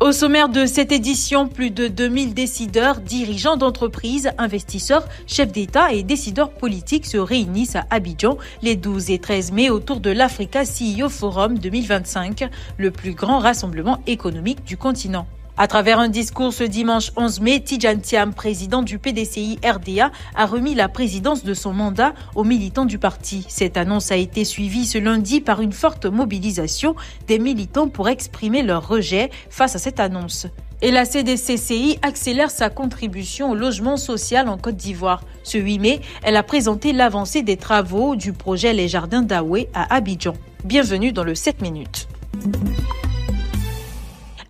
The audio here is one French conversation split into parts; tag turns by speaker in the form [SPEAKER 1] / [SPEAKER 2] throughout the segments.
[SPEAKER 1] Au sommaire de cette édition, plus de 2000 décideurs, dirigeants d'entreprises, investisseurs, chefs d'État et décideurs politiques se réunissent à Abidjan les 12 et 13 mai autour de l'Africa CEO Forum 2025, le plus grand rassemblement économique du continent. À travers un discours ce dimanche 11 mai, Tidjane Thiam, président du PDCI RDA, a remis la présidence de son mandat aux militants du parti. Cette annonce a été suivie ce lundi par une forte mobilisation des militants pour exprimer leur rejet face à cette annonce. Et la CDCCI accélère sa contribution au logement social en Côte d'Ivoire. Ce 8 mai, elle a présenté l'avancée des travaux du projet Les Jardins d'Aoué à Abidjan. Bienvenue dans le 7 minutes.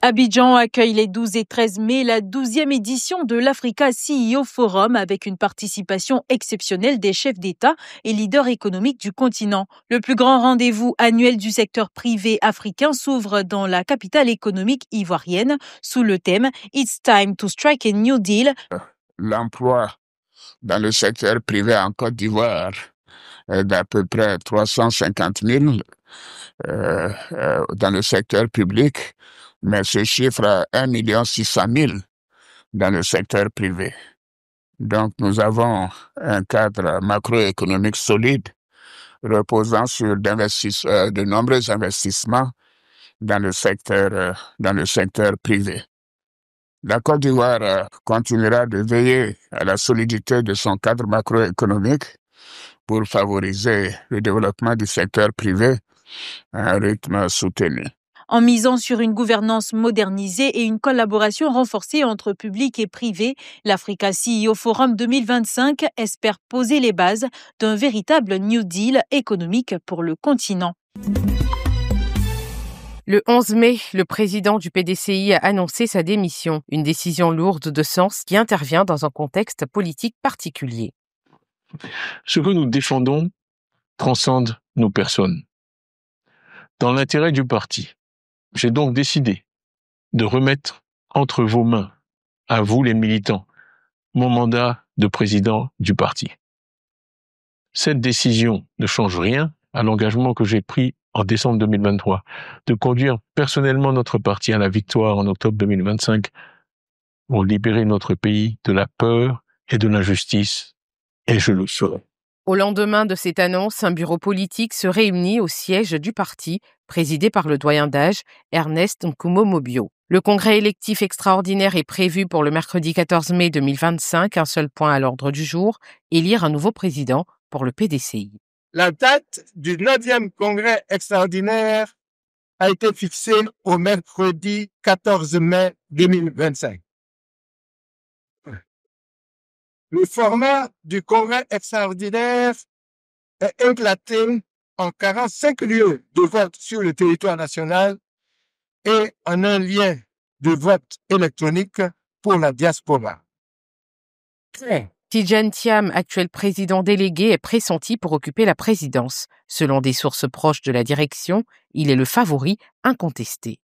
[SPEAKER 1] Abidjan accueille les 12 et 13 mai la 12e édition de l'Africa CEO Forum avec une participation exceptionnelle des chefs d'État et leaders économiques du continent. Le plus grand rendez-vous annuel du secteur privé africain s'ouvre dans la capitale économique ivoirienne sous le thème « It's time to strike a new deal ».
[SPEAKER 2] L'emploi dans le secteur privé en Côte d'Ivoire est d'à peu près 350 000 dans le secteur public, mais ce chiffre à 1 600 000 dans le secteur privé. Donc, nous avons un cadre macroéconomique solide reposant sur de nombreux investissements dans le secteur privé. La Côte d'Ivoire continuera de veiller à la solidité de son cadre macroéconomique pour favoriser le développement du secteur privé à un rythme soutenu.
[SPEAKER 1] En misant sur une gouvernance modernisée et une collaboration renforcée entre public et privé, l'Africa CEO Forum 2025 espère poser les bases d'un véritable New Deal économique pour le continent.
[SPEAKER 3] Le 11 mai, le président du PDCI a annoncé sa démission, une décision lourde de sens qui intervient dans un contexte politique particulier.
[SPEAKER 4] Ce que nous défendons transcende nos personnes. Dans l'intérêt du parti, j'ai donc décidé de remettre entre vos mains, à vous les militants, mon mandat de président du parti. Cette décision ne change rien à l'engagement que j'ai pris en décembre 2023 de conduire personnellement notre parti à la victoire en octobre 2025 pour libérer notre pays de la peur et de l'injustice, et je le ferai.
[SPEAKER 3] Au lendemain de cette annonce, un bureau politique se réunit au siège du parti, présidé par le doyen d'âge Ernest Nkumo-Mobio. Le congrès électif extraordinaire est prévu pour le mercredi 14 mai 2025, un seul point à l'ordre du jour, élire un nouveau président pour le PDCI.
[SPEAKER 5] La date du 9e congrès extraordinaire a été fixée au mercredi 14 mai 2025. Le format du congrès extraordinaire est éclaté en 45 lieux de vote sur le territoire national et en un lien de vote électronique pour la diaspora.
[SPEAKER 3] Tidjane Thiam, actuel président délégué, est pressenti pour occuper la présidence. Selon des sources proches de la direction, il est le favori incontesté.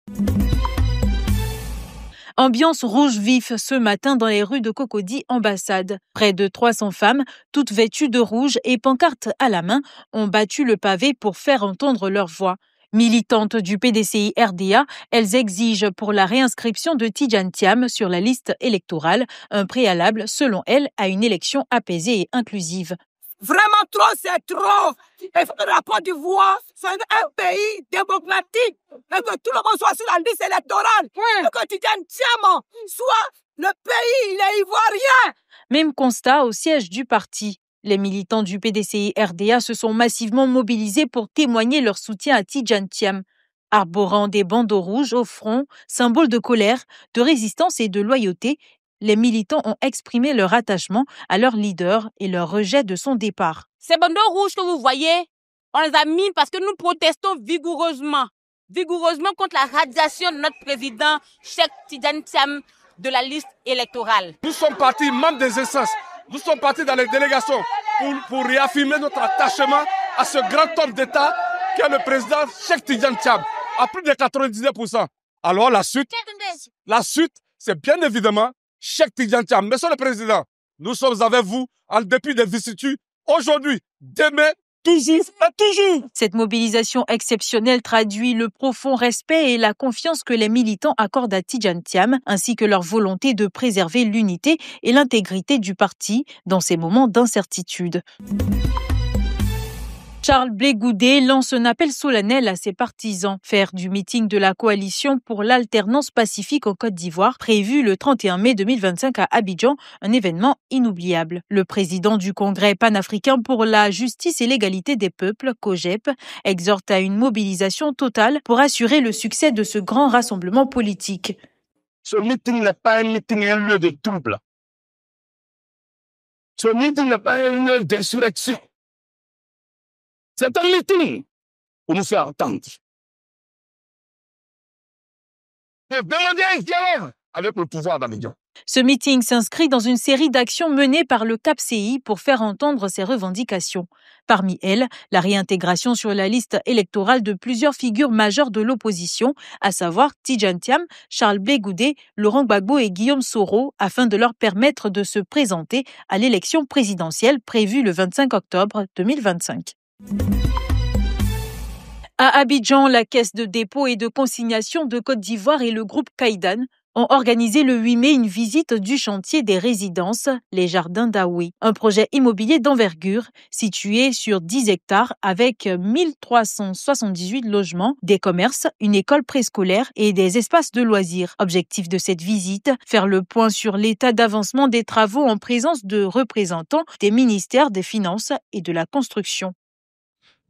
[SPEAKER 1] Ambiance rouge vif ce matin dans les rues de Cocody Ambassade. Près de 300 femmes, toutes vêtues de rouge et pancartes à la main, ont battu le pavé pour faire entendre leur voix. Militantes du PDCI RDA, elles exigent pour la réinscription de Tidjane Thiam sur la liste électorale, un préalable, selon elles, à une élection apaisée et inclusive.
[SPEAKER 6] Vraiment trop, c'est trop. Et la Côte d'Ivoire, c'est un pays démocratique. Et que tout le monde soit sur la liste électorale. Et que Tidjane Thiam soit le pays, il est ivoirien.
[SPEAKER 1] Même constat au siège du parti. Les militants du PDCI RDA se sont massivement mobilisés pour témoigner leur soutien à Tidjane Thiam. Arborant des bandeaux rouges au front, symbole de colère, de résistance et de loyauté, les militants ont exprimé leur attachement à leur leader et leur rejet de son départ.
[SPEAKER 7] Ces bandeaux rouges que vous voyez, on les a mis parce que nous protestons vigoureusement contre la radiation de notre président, Cheikh Tidjane Thiam, de la liste électorale.
[SPEAKER 8] Nous sommes partis, membres des instances, nous sommes partis dans les délégations pour réaffirmer notre attachement à ce grand homme d'État qui est le président Cheikh Tidjane Thiam, à plus de 99%. Alors la suite, c'est bien évidemment Cheikh Tidjane Thiam. Monsieur le Président, nous sommes avec vous en dépit des vicissitudes aujourd'hui, demain
[SPEAKER 6] toujours.
[SPEAKER 1] Cette mobilisation exceptionnelle traduit le profond respect et la confiance que les militants accordent à Tidjane Thiam, ainsi que leur volonté de préserver l'unité et l'intégrité du parti dans ces moments d'incertitude. Charles Blé Goudé lance un appel solennel à ses partisans. Faire du meeting de la coalition pour l'alternance pacifique en Côte d'Ivoire, prévu le 31 mai 2025 à Abidjan, un événement inoubliable. Le président du Congrès panafricain pour la justice et l'égalité des peuples, COJEP, exhorte à une mobilisation totale pour assurer le succès de ce grand rassemblement politique.
[SPEAKER 5] Ce meeting n'est pas un meeting, un lieu de trouble. Ce meeting n'est pas un lieu d'insurrection. C'est un meeting pour nous faire entendre. Et demander un dialogue avec le pouvoir d'Abidjan.
[SPEAKER 1] Ce meeting s'inscrit dans une série d'actions menées par le CAPCI pour faire entendre ses revendications. Parmi elles, la réintégration sur la liste électorale de plusieurs figures majeures de l'opposition, à savoir Tidjane Thiam, Charles Blé Goudé, Laurent Gbagbo et Guillaume Soro, afin de leur permettre de se présenter à l'élection présidentielle prévue le 25 octobre 2025. À Abidjan, la Caisse de dépôt et de consignation de Côte d'Ivoire et le groupe Kaidan ont organisé le 8 mai une visite du chantier des résidences, les Jardins d'Aoui, un projet immobilier d'envergure situé sur 10 hectares avec 1378 logements, des commerces, une école préscolaire et des espaces de loisirs. Objectif de cette visite, faire le point sur l'état d'avancement des travaux en présence de représentants des ministères des Finances et de la Construction.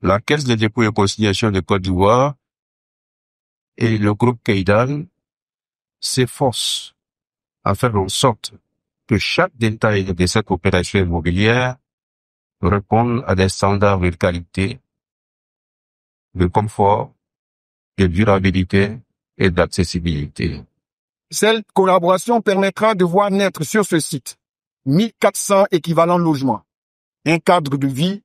[SPEAKER 9] La Caisse de dépôt et consignation de Côte d'Ivoire et le groupe Kaidan s'efforcent à faire en sorte que chaque détail de cette opération immobilière réponde à des standards de qualité, de confort, de durabilité et d'accessibilité.
[SPEAKER 10] Cette collaboration permettra de voir naître sur ce site 1400 équivalents logements, un cadre de vie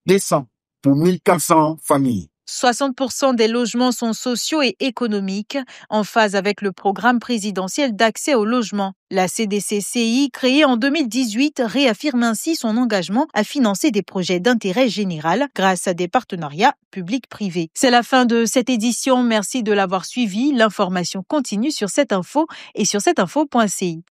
[SPEAKER 10] décent pour 1400 familles.
[SPEAKER 1] 60% des logements sont sociaux et économiques, en phase avec le programme présidentiel d'accès au logement. La CDC-CI, créée en 2018, réaffirme ainsi son engagement à financer des projets d'intérêt général grâce à des partenariats publics-privés. C'est la fin de cette édition. Merci de l'avoir suivi. L'information continue sur cette info et sur cetteinfo.ci.